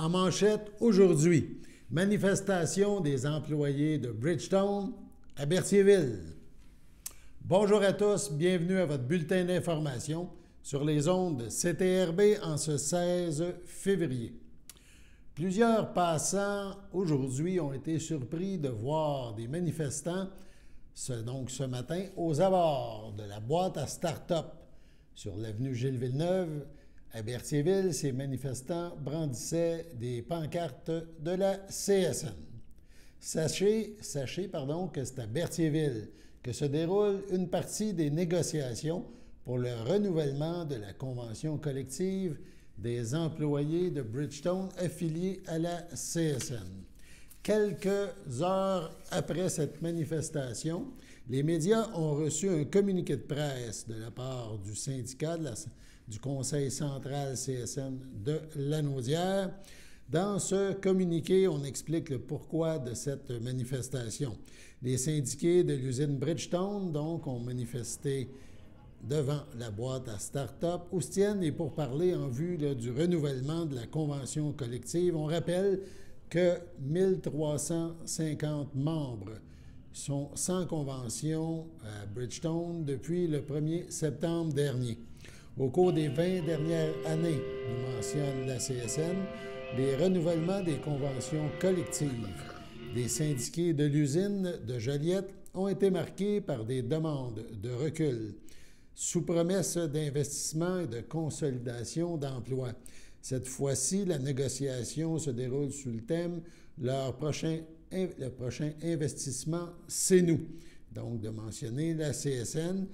En manchette aujourd'hui, manifestation des employés de Bridgestone à Berthierville. Bonjour à tous, bienvenue à votre bulletin d'information sur les ondes de CTRB en ce 16 février. Plusieurs passants aujourd'hui ont été surpris de voir des manifestants, ce matin, aux abords de la boîte à start-up sur l'avenue Gilles-Villeneuve. À Berthierville, ces manifestants brandissaient des pancartes de la CSN. Sachez que c'est à Berthierville que se déroule une partie des négociations pour le renouvellement de la convention collective des employés de Bridgestone affiliés à la CSN. Quelques heures après cette manifestation, les médias ont reçu un communiqué de presse de la part du syndicat du Conseil central CSN de Lanaudière. Dans ce communiqué, on explique le pourquoi de cette manifestation. Les syndiqués de l'usine Bridgestone, donc, ont manifesté devant la boîte à start-up où se tiennent les pourparlers en vue du renouvellement de la convention collective. On rappelle que 1350 membres sont sans convention à Bridgestone depuis le 1er septembre dernier. Au cours des 20 dernières années, nous mentionne la CSN, les renouvellements des conventions collectives des syndiqués de l'usine de Joliette ont été marqués par des demandes de recul, sous promesse d'investissement et de consolidation d'emplois. Cette fois-ci, la négociation se déroule sous le thème « Le prochain investissement, c'est nous ». Donc, de mentionner la CSN.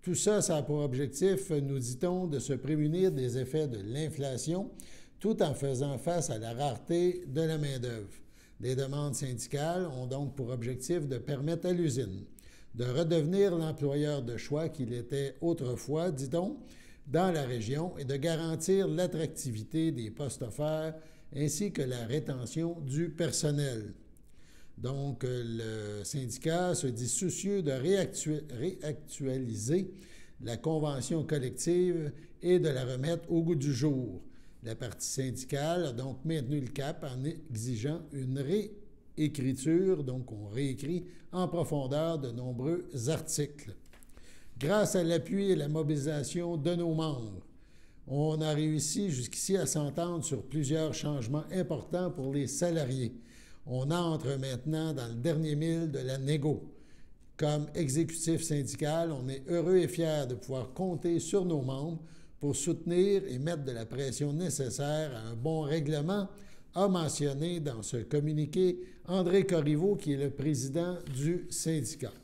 Tout ça, ça a pour objectif, nous dit-on, de se prémunir des effets de l'inflation tout en faisant face à la rareté de la main-d'œuvre. Les demandes syndicales ont donc pour objectif de permettre à l'usine de redevenir l'employeur de choix qu'il était autrefois, dit-on, dans la région et de garantir l'attractivité des postes offerts ainsi que la rétention du personnel. Donc, le syndicat se dit soucieux de réactualiser la convention collective et de la remettre au goût du jour. La partie syndicale a donc maintenu le cap en exigeant une réécriture, donc on réécrit en profondeur de nombreux articles. Grâce à l'appui et la mobilisation de nos membres, on a réussi jusqu'ici à s'entendre sur plusieurs changements importants pour les salariés. On entre maintenant dans le dernier mille de la négo. Comme exécutif syndical, on est heureux et fiers de pouvoir compter sur nos membres pour soutenir et mettre de la pression nécessaire à un bon règlement, a mentionné dans ce communiqué André Corriveau, qui est le président du syndicat.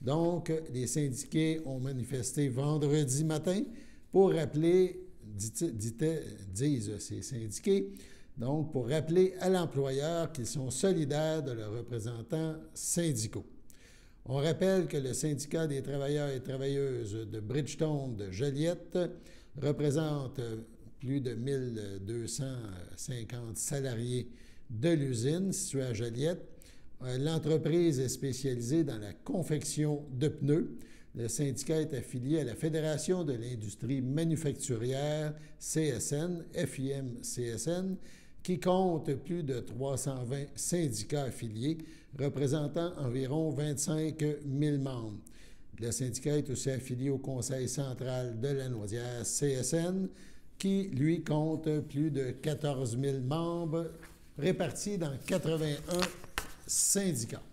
Donc, les syndiqués ont manifesté vendredi matin pour rappeler, disent ces syndiqués, donc pour rappeler à l'employeur qu'ils sont solidaires de leurs représentants syndicaux. On rappelle que le syndicat des travailleurs et travailleuses de Bridgestone de Joliette représente plus de 1250 salariés de l'usine située à Joliette. L'entreprise est spécialisée dans la confection de pneus. Le syndicat est affilié à la Fédération de l'industrie manufacturière CSN, FIM-CSN, qui compte plus de 320 syndicats affiliés, représentant environ 25 000 membres. Le syndicat est aussi affilié au Conseil central de Lanaudière CSN, qui, lui, compte plus de 14 000 membres répartis dans 81 syndicats.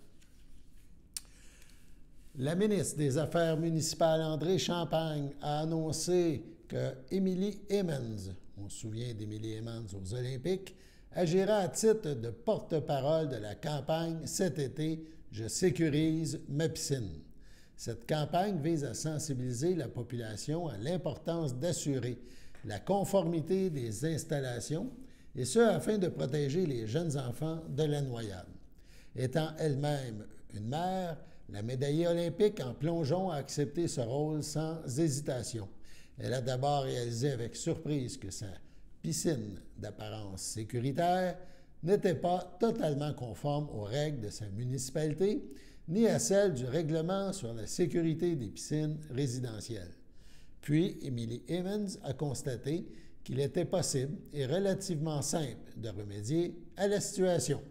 La ministre des Affaires municipales, André Champagne, a annoncé que Émilie Emmons, on se souvient d'Émilie Emmons aux Olympiques, agira à titre de porte-parole de la campagne cet été « Je sécurise ma piscine ». Cette campagne vise à sensibiliser la population à l'importance d'assurer la conformité des installations, et ce afin de protéger les jeunes enfants de la noyade. Étant elle-même une mère, la médaillée olympique en plongeon a accepté ce rôle sans hésitation. Elle a d'abord réalisé avec surprise que sa piscine d'apparence sécuritaire n'était pas totalement conforme aux règles de sa municipalité, ni à celles du règlement sur la sécurité des piscines résidentielles. Puis, Émilie Emmons a constaté qu'il était possible et relativement simple de remédier à la situation.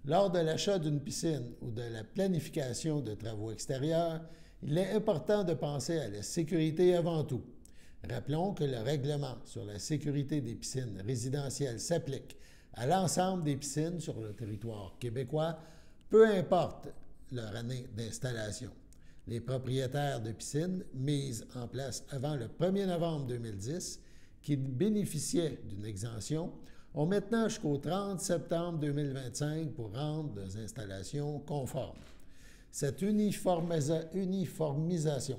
Lors de l'achat d'une piscine ou de la planification de travaux extérieurs, il est important de penser à la sécurité avant tout. Rappelons que le règlement sur la sécurité des piscines résidentielles s'applique à l'ensemble des piscines sur le territoire québécois, peu importe leur année d'installation. Les propriétaires de piscines mises en place avant le 1er novembre 2010, qui bénéficiaient d'une exemption, ont maintenant jusqu'au 30 septembre 2025 pour rendre leurs installations conformes. Cette uniformisation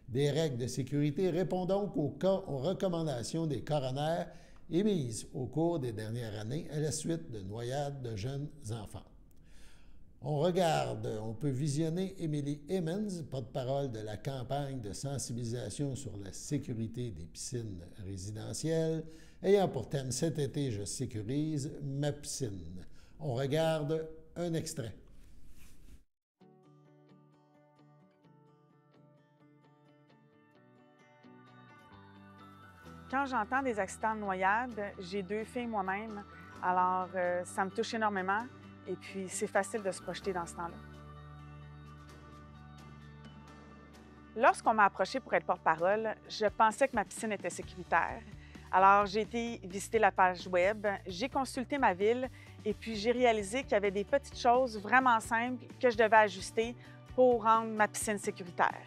des règles de sécurité répond donc aux recommandations des coronaires émises au cours des dernières années à la suite de noyades de jeunes enfants. On peut visionner Emily Emmons, porte-parole de la campagne de sensibilisation sur la sécurité des piscines résidentielles, ayant pour thème cet été, je sécurise ma piscine. On regarde un extrait. Quand j'entends des accidents de noyade, j'ai 2 filles moi-même, alors ça me touche énormément et puis c'est facile de se projeter dans ce temps-là. Lorsqu'on m'a approchée pour être porte-parole, je pensais que ma piscine était sécuritaire. Alors j'ai été visiter la page web, j'ai consulté ma ville et puis j'ai réalisé qu'il y avait des petites choses vraiment simples que je devais ajuster pour rendre ma piscine sécuritaire.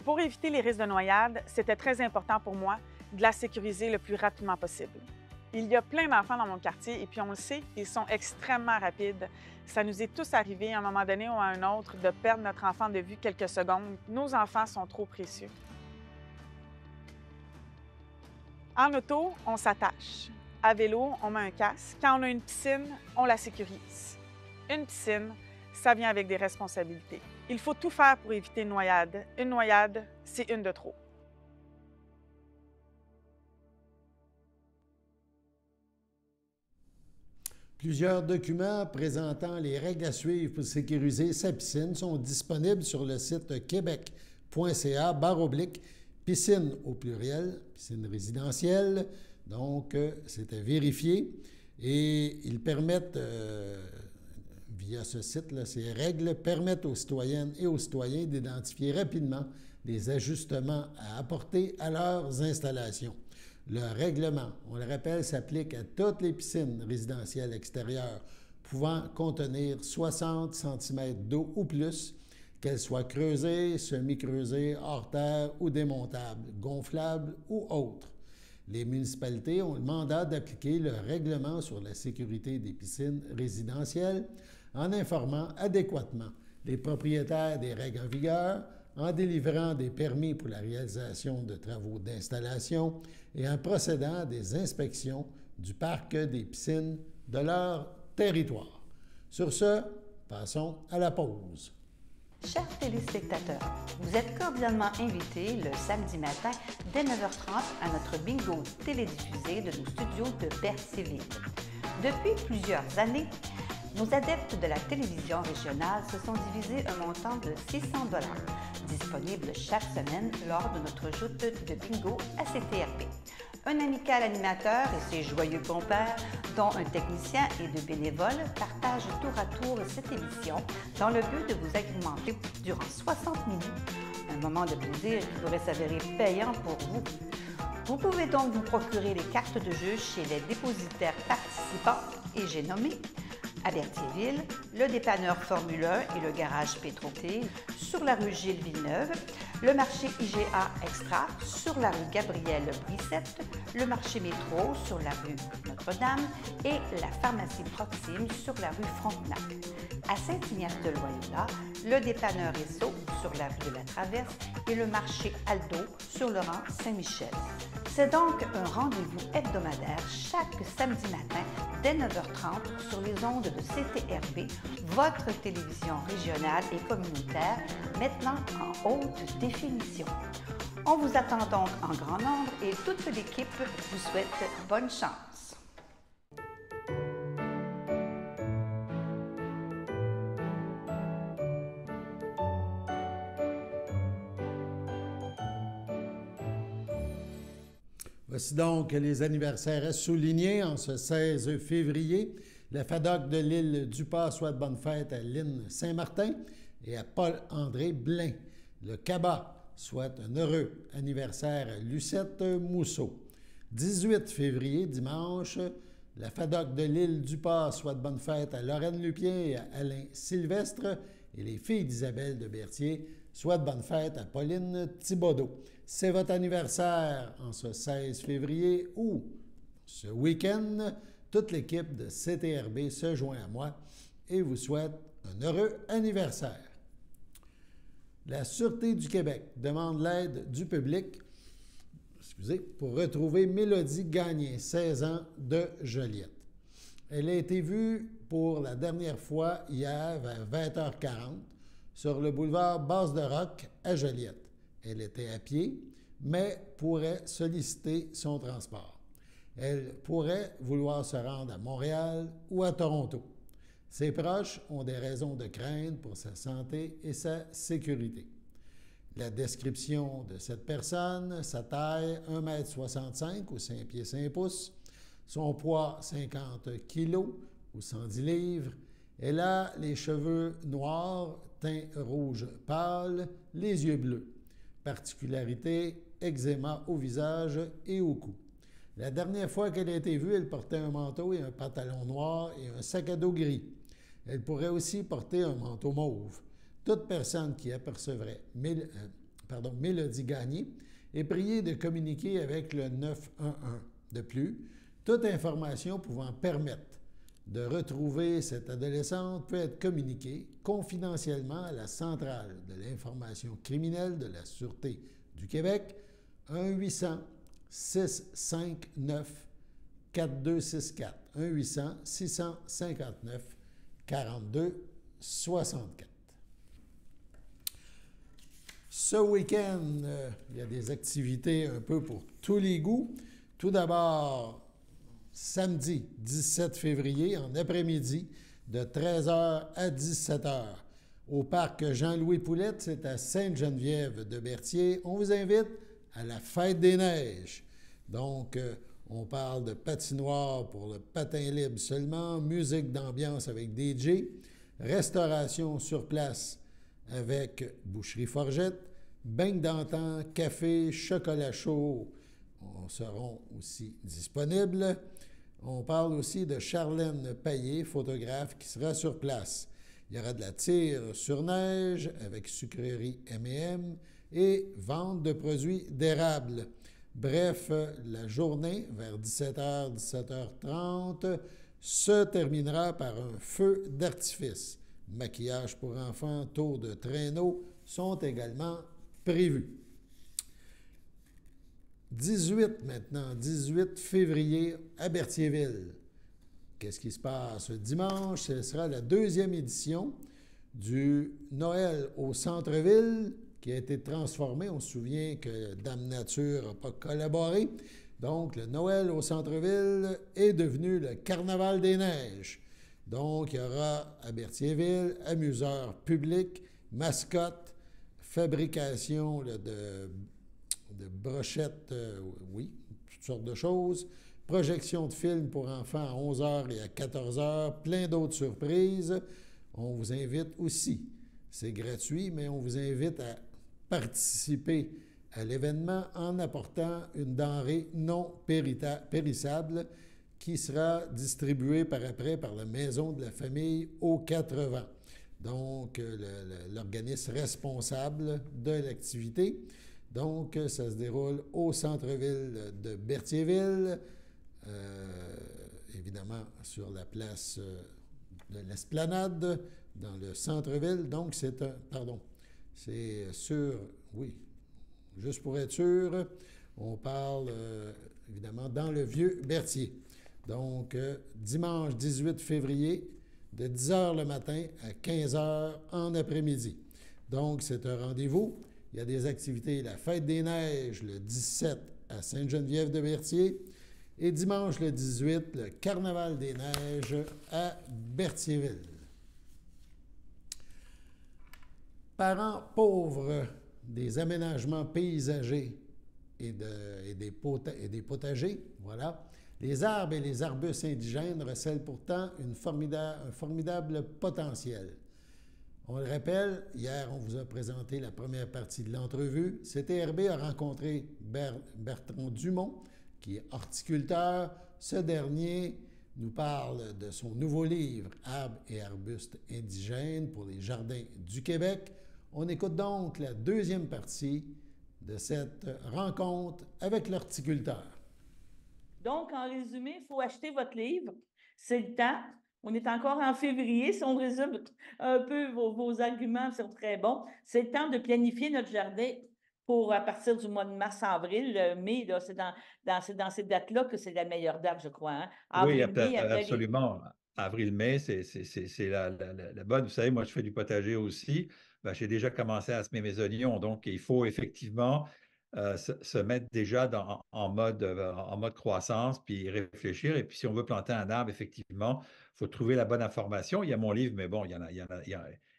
Pour éviter les risques de noyade, c'était très important pour moi de la sécuriser le plus rapidement possible. Il y a plein d'enfants dans mon quartier et puis on le sait, ils sont extrêmement rapides. Ça nous est tous arrivé à un moment donné ou à un autre de perdre notre enfant de vue quelques secondes. Nos enfants sont trop précieux. En auto, on s'attache. À vélo, on met un casque. Quand on a une piscine, on la sécurise. Une piscine, ça vient avec des responsabilités. Il faut tout faire pour éviter une noyade. Une noyade, c'est une de trop. Plusieurs documents présentant les règles à suivre pour sécuriser sa piscine sont disponibles sur le site québec.ca/piscine au pluriel, piscine résidentielle. Donc, c'est à vérifier. Et ils permettent, via ce site-là, ces règles permettent aux citoyennes et aux citoyens d'identifier rapidement les ajustements à apporter à leurs installations. Le règlement, on le rappelle, s'applique à toutes les piscines résidentielles extérieures pouvant contenir 60 cm d'eau ou plus, qu'elles soient creusées, semi-creusées, hors terre ou démontables, gonflables ou autres. Les municipalités ont le mandat d'appliquer le règlement sur la sécurité des piscines résidentielles en informant adéquatement les propriétaires des règles en vigueur, en délivrant des permis pour la réalisation de travaux d'installation et en procédant à des inspections du parc des piscines de leur territoire. Sur ce, passons à la pause. Chers téléspectateurs, vous êtes cordialement invités le samedi matin dès 9h30 à notre bingo télédiffusé de nos studios de Berthierville. Depuis plusieurs années, nos adeptes de la télévision régionale se sont divisés un montant de 600 $, disponible chaque semaine lors de notre joute de bingo à CTRP. Un amical animateur et ses joyeux compères, dont un technicien et deux bénévoles, partagent tour à tour cette émission dans le but de vous agrémenter durant 60 minutes, un moment de plaisir qui pourrait s'avérer payant pour vous. Vous pouvez donc vous procurer les cartes de jeu chez les dépositaires participants et j'ai nommé à Berthierville, le dépanneur Formule 1 et le garage Pétroté, sur la rue Gilles-Villeneuve, le marché IGA Extra sur la rue Gabrielle-Brissette, le marché Métro sur la rue Notre-Dame et la pharmacie Proxime sur la rue Frontenac. À Saint-Ignace-de-Loyola, le dépanneur Esso sur la rue de la Traverse et le marché Aldo sur le rang Saint-Michel. C'est donc un rendez-vous hebdomadaire chaque samedi matin dès 9h30 sur les ondes de CTRB, votre télévision régionale et communautaire, maintenant en haute définition. On vous attend donc en grand nombre et toute l'équipe vous souhaite bonne chance. Voici donc les anniversaires à souligner en ce 16 février. La FADOC de l'île du Pas souhaite bonne fête à Lynn Saint-Martin et à Paul-André Blain. Le CABA souhaite un heureux anniversaire à Lucette Mousseau. 18 février, dimanche, la FADOC de l'île du Pas souhaite bonne fête à Lorraine Lupien et à Alain Sylvestre. Et les filles d'Isabelle de Berthier souhaitent bonne fête à Pauline Thibodeau. C'est votre anniversaire en ce 16 février ou ce week-end. Toute l'équipe de CTRB se joint à moi et vous souhaite un heureux anniversaire. La Sûreté du Québec demande l'aide du public pour retrouver Mélodie Gagné, 16 ans, de Joliette. Elle a été vue pour la dernière fois hier vers 20h40 sur le boulevard Basse-de-Roc à Joliette. Elle était à pied, mais pourrait solliciter son transport. Elle pourrait vouloir se rendre à Montréal ou à Toronto. Ses proches ont des raisons de craindre pour sa santé et sa sécurité. La description de cette personne, sa taille 1,65 m ou 5 pieds 5 pouces, son poids 50 kg ou 110 livres. Elle a les cheveux noirs, teint rouge pâle, les yeux bleus. Particularité, eczéma au visage et au cou. La dernière fois qu'elle a été vue, elle portait un manteau et un pantalon noir et un sac à dos gris. Elle pourrait aussi porter un manteau mauve. Toute personne qui apercevrait Mélodie Gagné est priée de communiquer avec le 911. De plus, toute information pouvant permettre de retrouver cette adolescente peut être communiquée confidentiellement à la Centrale de l'information criminelle de la Sûreté du Québec, 1-800-659-4264, 1-800-659-4264. Ce week-end, il y a des activités un peu pour tous les goûts. Tout d'abord, samedi 17 février, en après-midi, de 13h à 17h, au parc Jean-Louis Poulette, c'est à Sainte-Geneviève de Berthier. On vous invite à la Fête des Neiges. Donc, on parle de patinoire pour le patin libre seulement, musique d'ambiance avec DJ, restauration sur place avec Boucherie Forgette, beignes d'antan, café, chocolat chaud seront aussi disponibles. On parle aussi de Charlène Payet, photographe, qui sera sur place. Il y aura de la tire sur neige avec sucrerie M&M et vente de produits d'érable. Bref, la journée, vers 17h, 17h30, se terminera par un feu d'artifice. Maquillage pour enfants, tour de traîneau sont également prévus. 18 maintenant, 18 février à Berthierville. Qu'est-ce qui se passe dimanche? Ce sera la deuxième édition du Noël au centre-ville qui a été transformé. On se souvient que Dame Nature n'a pas collaboré. Donc, le Noël au centre-ville est devenu le Carnaval des Neiges. Donc, il y aura à Berthierville, amuseurs publics, mascottes, fabrication de brochettes, oui, toutes sortes de choses, projection de films pour enfants à 11h et à 14h, plein d'autres surprises. On vous invite aussi, c'est gratuit, mais on vous invite à participer à l'événement en apportant une denrée non périssable qui sera distribuée par après par la Maison de la Famille aux 80. Donc, l'organisme responsable de l'activité. Donc, ça se déroule au centre-ville de Berthierville, évidemment sur la place de l'Esplanade, dans le centre-ville. Donc, c'est sur, oui, juste pour être sûr, on parle évidemment dans le Vieux-Berthier. Donc, dimanche 18 février, de 10h le matin à 15h en après-midi. Donc, c'est un rendez-vous. Il y a des activités, la Fête des Neiges le 17 à Sainte-Geneviève de Berthier et dimanche le 18, le Carnaval des Neiges à Berthierville. Parents pauvres des aménagements paysagers et des potagers. Voilà. Les arbres et les arbustes indigènes recèlent pourtant un formidable potentiel. On le rappelle, hier, on vous a présenté la première partie de l'entrevue. CTRB a rencontré Bertrand Dumont, qui est horticulteur. Ce dernier nous parle de son nouveau livre « Arbres et arbustes indigènes pour les jardins du Québec ». On écoute donc la deuxième partie de cette rencontre avec l'horticulteur. Donc, en résumé, il faut acheter votre livre. C'est le temps. On est encore en février. Si on résume un peu vos arguments, sont très bons. C'est le temps de planifier notre jardin pour à partir du mois de mars, avril, mai. C'est dans ces dates-là que c'est la meilleure date, je crois. Hein? Oui, Avril, mai, absolument. Avril-mai, c'est la bonne. Vous savez, moi, je fais du potager aussi. Ben, j'ai déjà commencé à semer mes oignons. Donc, il faut effectivement se mettre déjà en mode croissance, puis réfléchir. Et puis, si on veut planter un arbre, effectivement, il faut trouver la bonne information. Il y a mon livre, mais bon, il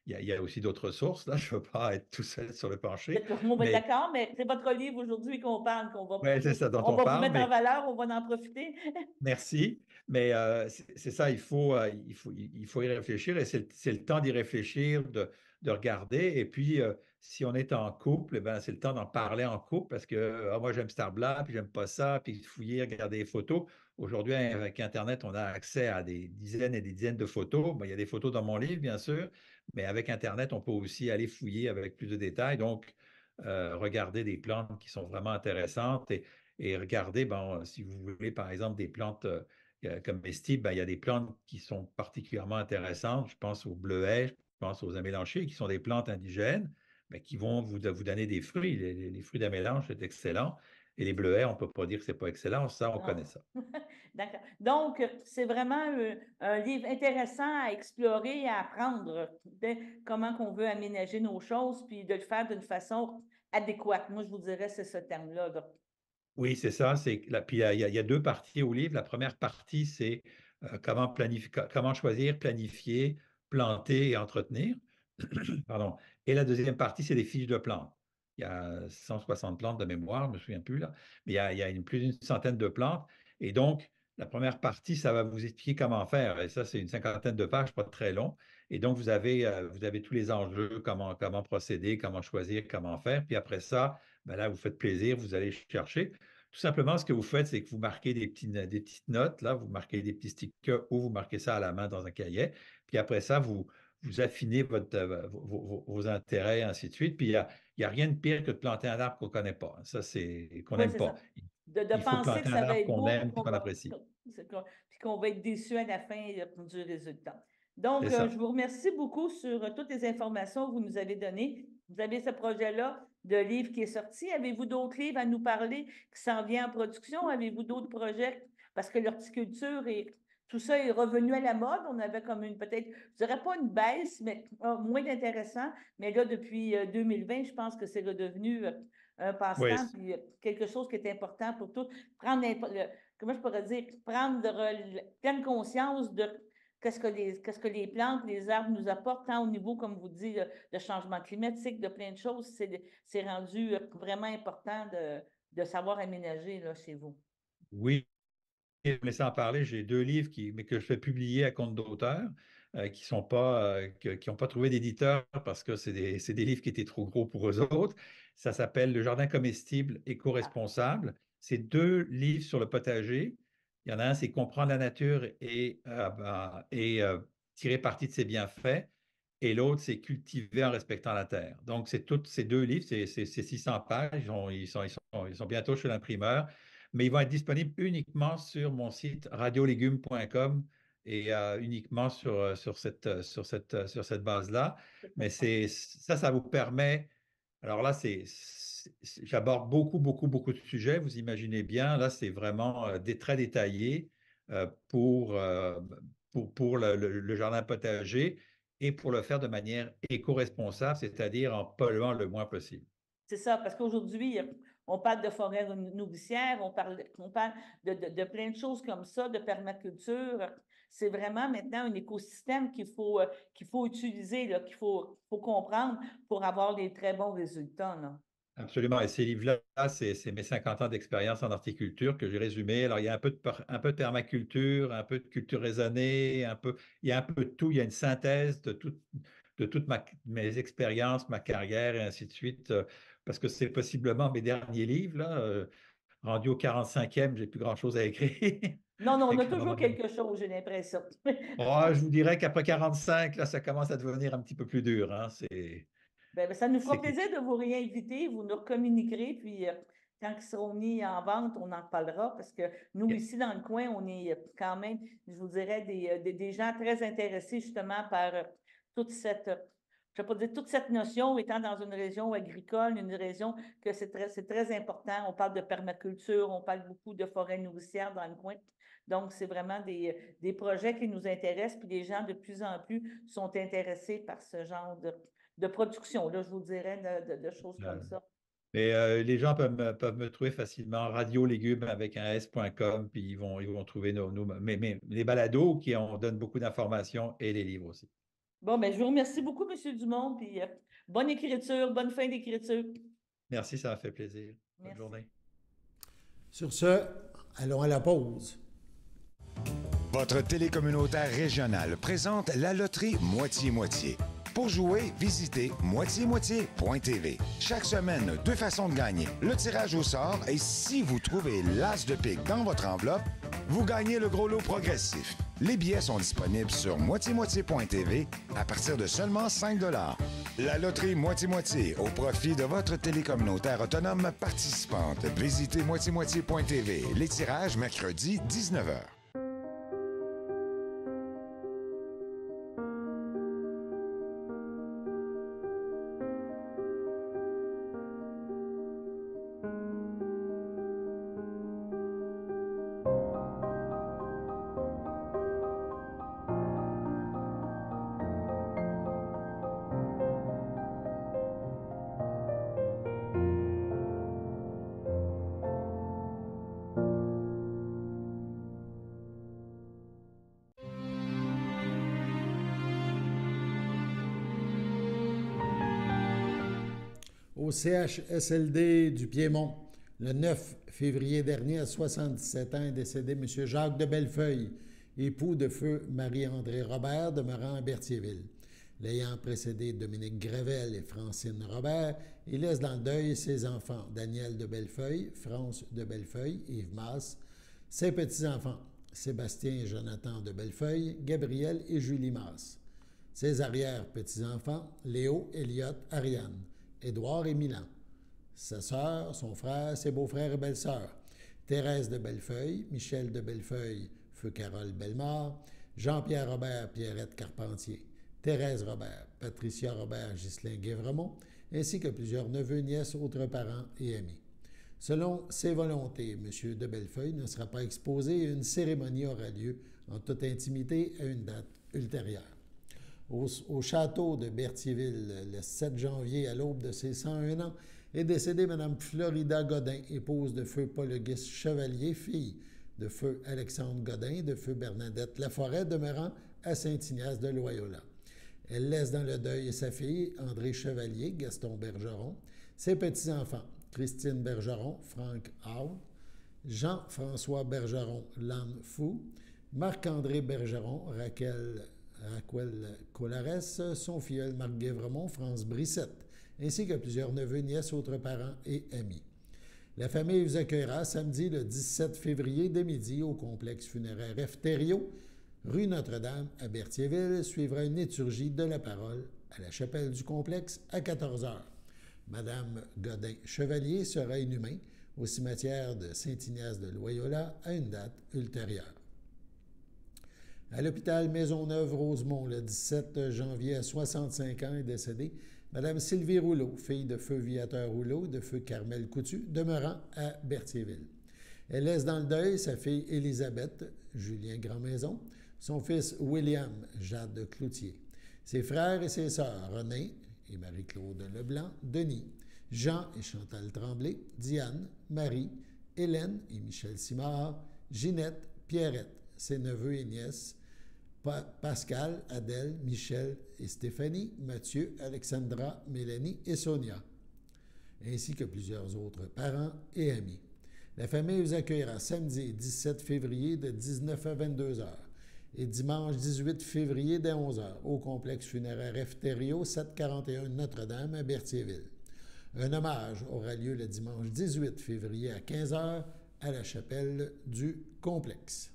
y a aussi d'autres sources. Là, je ne veux pas être tout seul sur le plancher. D'accord, mais c'est votre livre aujourd'hui qu'on parle, Oui, c'est ça dont on va parle. Vous mettre en valeur, on va en profiter. Merci. Mais c'est ça, il faut y réfléchir et c'est le temps d'y réfléchir, de regarder. Et puis, si on est en couple, eh ben, c'est le temps d'en parler en couple parce que moi, j'aime cet arbre-là, puis j'aime pas ça, puis fouiller, regarder les photos. Aujourd'hui, avec Internet, on a accès à des dizaines et des dizaines de photos. Bon, il y a des photos dans mon livre, bien sûr, mais avec Internet, on peut aussi aller fouiller avec plus de détails. Donc, regarder des plantes qui sont vraiment intéressantes et regarder, bon, si vous voulez, par exemple, des plantes comestibles, ben, il y a des plantes qui sont particulièrement intéressantes. Je pense aux bleuets, je pense aux amélanchiers, qui sont des plantes indigènes, mais qui vont vous donner des fruits. Les fruits d'amélanche, c'est excellent. Et les bleuets, on ne peut pas dire que ce n'est pas excellent. Ça, on connaît ça. D'accord. Donc, c'est vraiment un livre intéressant à explorer et à apprendre comment on veut aménager nos choses, puis de le faire d'une façon adéquate. Moi, je vous dirais, c'est ce terme-là. Oui, c'est ça. Puis il y a deux parties au livre. La première partie, c'est comment choisir, planifier, planter et entretenir. Pardon. Et la deuxième partie, c'est des fiches de plantes. Il y a 160 plantes de mémoire, je ne me souviens plus là, mais il y a plus d'une centaine de plantes. Et donc, la première partie, ça va vous expliquer comment faire. Et ça, c'est une cinquantaine de pages, pas très long. Et donc, vous avez tous les enjeux, comment procéder, comment choisir, comment faire. Puis après ça, ben là, vous faites plaisir, vous allez chercher. Tout simplement, ce que vous faites, c'est que vous marquez des petites notes, là, vous marquez des petits stickers ou vous marquez ça à la main dans un cahier. Puis après ça, vous affinez vos intérêts, ainsi de suite. Puis il n'y a rien de pire que de planter un arbre qu'on ne connaît pas. Ça, c'est qu'on n'aime pas. De penser que ça va être beau, qu'on aime, qu'on apprécie. Puis qu'on va être déçu à la fin du résultat. Donc, je vous remercie beaucoup sur toutes les informations que vous nous avez données. Vous avez ce projet-là de livre qui est sorti. Avez-vous d'autres livres à nous parler qui s'en vient en production? Avez-vous d'autres projets? Parce que l'horticulture et tout ça est revenu à la mode. On avait comme peut-être, je dirais pas une baisse, mais moins intéressant. Mais là, depuis 2020, je pense que c'est redevenu un passe-temps, puis quelque chose qui est important pour tous. Comment je pourrais dire, prendre pleine conscience de qu'est-ce que les plantes, les arbres nous apportent, tant au niveau, comme vous dites, de changement climatique, de plein de choses. C'est rendu vraiment important de savoir aménager là, chez vous. Oui, je me laisse en parler. J'ai deux livres que je fais publier à compte d'auteur. Qui n'ont pas trouvé d'éditeur parce que c'est des livres qui étaient trop gros pour eux autres. Ça s'appelle Le jardin comestible éco-responsable. C'est deux livres sur le potager. Il y en a un, c'est Comprendre la nature et tirer parti de ses bienfaits. Et l'autre, c'est Cultiver en respectant la terre. Donc, c'est tous ces deux livres, c'est 600 pages. Ils sont bientôt chez l'imprimeur, mais ils vont être disponibles uniquement sur mon site radiolégumes.com et uniquement sur cette base-là. Mais ça vous permet. Alors là, j'aborde beaucoup de sujets. Vous imaginez bien, là, c'est vraiment très détaillé pour le jardin potager et pour le faire de manière éco-responsable, c'est-à-dire en polluant le moins possible. C'est ça, parce qu'aujourd'hui, on parle de forêts nourricières, on parle de plein de choses comme ça, de permaculture. C'est vraiment maintenant un écosystème qu'il faut utiliser, qu'il faut comprendre pour avoir des très bons résultats. Là. Absolument. Et ces livres-là, c'est mes 50 ans d'expérience en horticulture que j'ai résumé. Alors, il y a un peu de permaculture, un peu de culture raisonnée, il y a un peu de tout. Il y a une synthèse de toutes mes expériences, ma carrière et ainsi de suite. Parce que c'est possiblement mes derniers livres, là. Rendu au 45e, j'ai plus grand-chose à écrire. Non, non, Fait on a qu'à un toujours moment donné- quelque chose, j'ai l'impression. Oh, je vous dirais qu'après 45, là, ça commence à devenir un petit peu plus dur, hein. Ça nous C'est fera quelque plaisir de vous réinviter, vous nous recommuniquerez, puis quand ils seront mis en vente, on en reparlera, parce que nous, chose. ici, dans le coin, on est quand même, je vous dirais, des gens très intéressés justement par toute cette, je vais pas dire toute cette notion, étant dans une région agricole, une région que c'est très important. On parle de permaculture, on parle beaucoup de forêts nourricières dans le coin. Donc, c'est vraiment des projets qui nous intéressent, puis les gens de plus en plus sont intéressés par ce genre de production, là, je vous dirais, de choses comme Euh, ça. Mais les gens peuvent me trouver facilement Radio Légumes avec un s.com, puis ils vont trouver les balados qui en donnent beaucoup d'informations et les livres aussi. Bon, je vous remercie beaucoup, M. Dumont, puis bonne écriture, bonne fin d'écriture. Merci, ça m'a fait plaisir. Bonne Merci. journée. Sur ce, allons à la pause. Votre télécommunautaire régionale présente la loterie Moitié-Moitié. Pour jouer, visitez moitié-moitié.tv. Chaque semaine, 2 façons de gagner. Le tirage au sort et si vous trouvez l'as de pique dans votre enveloppe, vous gagnez le gros lot progressif. Les billets sont disponibles sur moitié-moitié.tv à partir de seulement 5 $. La loterie Moitié-Moitié au profit de votre télécommunautaire autonome participante. Visitez moitié-moitié.tv. Les tirages mercredi 19h. Au CHSLD du Piémont, le 9 février dernier, à 77 ans, est décédé M. Jacques de Bellefeuille, époux de feu Marie-André Robert, demeurant à Berthierville. L'ayant précédé Dominique Gravel et Francine Robert, il laisse dans le deuil ses enfants, Daniel de Bellefeuille, France de Bellefeuille, Yves Masse, ses petits-enfants, Sébastien et Jonathan de Bellefeuille, Gabriel et Julie Masse, ses arrière-petits-enfants, Léo, Elliot, Ariane, Édouard et Milan, sa sœur, son frère, ses beaux-frères et belles-sœurs, Thérèse de Bellefeuille, Michel de Bellefeuille, feu Carole Bellemare, Jean-Pierre Robert, Pierrette Carpentier, Thérèse Robert, Patricia Robert, Ghislain Guévremont, ainsi que plusieurs neveux, nièces, autres parents et amis. Selon ses volontés, M. de Bellefeuille ne sera pas exposé et une cérémonie aura lieu en toute intimité à une date ultérieure. Au château de Berthierville, le 7 janvier, à l'aube de ses 101 ans, est décédée Mme Florida Godin, épouse de feu Paul-Auguste Chevalier, fille de feu Alexandre Godin, de feu Bernadette Laforêt, demeurant à Saint-Ignace de Loyola. Elle laisse dans le deuil sa fille, André Chevalier, Gaston Bergeron, ses petits-enfants, Christine Bergeron, Franck Haut, Jean-François Bergeron, Lame Fou, Marc-André Bergeron, Raquel Colares, son filleul Marc Guévremont, France Brissette, ainsi que plusieurs neveux, nièces, autres parents et amis. La famille vous accueillera samedi le 17 février dès midi au complexe funéraire Efterio, rue Notre-Dame à Berthierville. Suivra une liturgie de la parole à la chapelle du complexe à 14 h. Madame Godin-Chevalier sera inhumée au cimetière de Saint-Ignace de Loyola à une date ultérieure. À l'hôpital Maisonneuve-Rosemont, le 17 janvier, à 65 ans, est décédée Mme Sylvie Rouleau, fille de feu Viateur Rouleau, de feu Carmel Coutu, demeurant à Berthierville. Elle laisse dans le deuil sa fille Élisabeth, Julien Grandmaison, son fils William, Jade Cloutier, ses frères et ses sœurs, René et Marie-Claude Leblanc, Denis, Jean et Chantal Tremblay, Diane, Marie, Hélène et Michel Simard, Ginette, Pierrette, ses neveux et nièces, Pascal, Adèle, Michel et Stéphanie, Mathieu, Alexandra, Mélanie et Sonia. ainsi que plusieurs autres parents et amis. La famille vous accueillera samedi 17 février de 19 à 22 heures et dimanche 18 février dès 11 heures au complexe funéraire Efterio 741 Notre-Dame à Berthierville. Un hommage aura lieu le dimanche 18 février à 15 heures à la chapelle du complexe.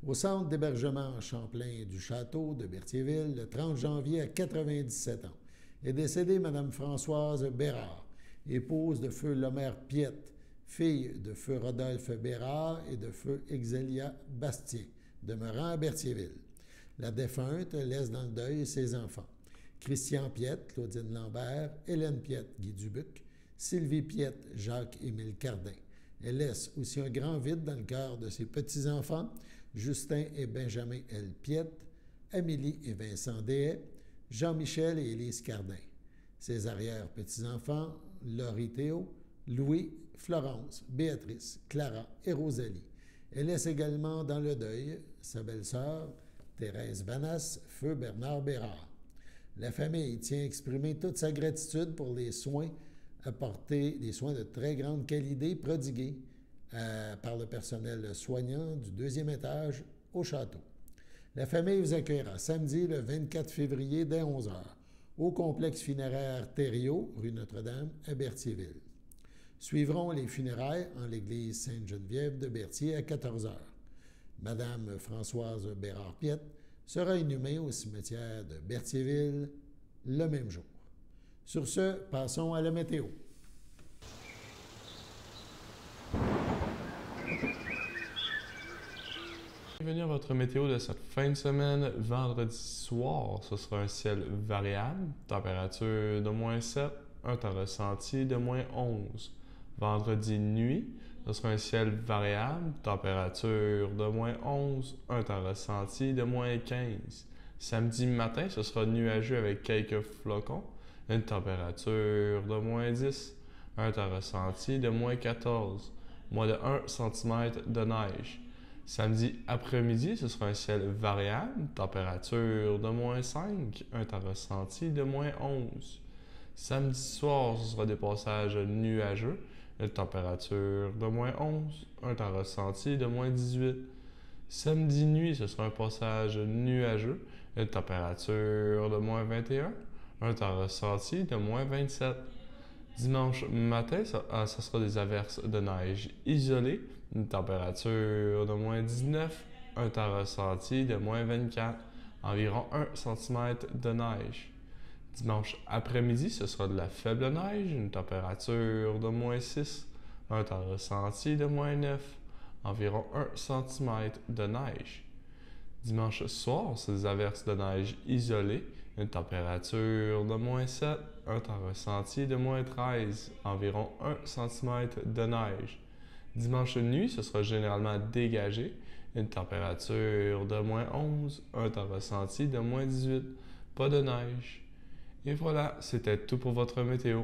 Au centre d'hébergement Champlain du Château de Berthierville, le 30 janvier à 97 ans, est décédée Mme Françoise Bérard, épouse de feu Lomère Piette, fille de feu Rodolphe Bérard et de feu Exelia Bastien, demeurant à Berthierville. La défunte laisse dans le deuil ses enfants. Christian Piette, Claudine Lambert, Hélène Piette, Guy Dubuc, Sylvie Piette, Jacques-Émile Cardin. Elle laisse aussi un grand vide dans le cœur de ses petits-enfants, Justin et Benjamin L. Piette, Amélie et Vincent Dehaye, Jean-Michel et Élise Cardin. Ses arrière-petits-enfants, Laurie Théo, Louis, Florence, Béatrice, Clara et Rosalie. Elle laisse également dans le deuil sa belle-sœur, Thérèse Vanasse, feu Bernard Bérard. La famille tient à exprimer toute sa gratitude pour les soins apportés, des soins de très grande qualité prodigués par le personnel soignant du 2e étage au château. La famille vous accueillera samedi le 24 février dès 11 heures au complexe funéraire Thériault, rue Notre-Dame, à Berthierville. Suivront les funérailles en l'église Sainte-Geneviève de Berthier à 14 heures. Madame Françoise Bérard-Piette sera inhumée au cimetière de Berthierville le même jour. Sur ce, passons à la météo. Bienvenue à votre météo de cette fin de semaine. Vendredi soir, ce sera un ciel variable, température de -7, un temps ressenti de -11. Vendredi nuit, ce sera un ciel variable, température de -11, un temps ressenti de -15. Samedi matin, ce sera nuageux avec quelques flocons, une température de -10, un temps ressenti de -14, moins de 1 cm de neige. Samedi après-midi, ce sera un ciel variable, température de -5, un temps ressenti de -11. Samedi soir, ce sera des passages nuageux, une température de -11, un temps ressenti de -18. Samedi nuit, ce sera un passage nuageux, une température de -21, un temps ressenti de -27. Dimanche matin, ce sera des averses de neige isolées, une température de -19, un temps ressenti de -24, environ 1 cm de neige. Dimanche après-midi, ce sera de la faible neige, une température de -6, un temps ressenti de -9, environ 1 cm de neige. Dimanche soir, c'est des averses de neige isolées, une température de -7, un temps ressenti de -13, environ 1 cm de neige. Dimanche nuit, ce sera généralement dégagé, une température de -11, un temps ressenti de -18, pas de neige. Et voilà, c'était tout pour votre météo.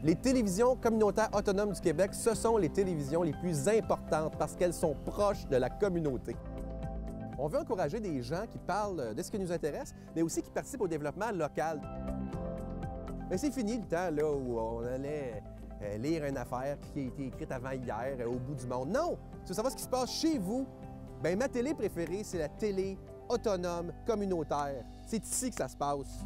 Les télévisions communautaires autonomes du Québec, ce sont les télévisions les plus importantes parce qu'elles sont proches de la communauté. On veut encourager des gens qui parlent de ce qui nous intéresse, mais aussi qui participent au développement local. Mais c'est fini le temps là, où on allait lire une affaire qui a été écrite avant hier au bout du monde. Non! Tu veux savoir ce qui se passe chez vous? Bien, ma télé préférée, c'est la télé autonome communautaire. C'est ici que ça se passe.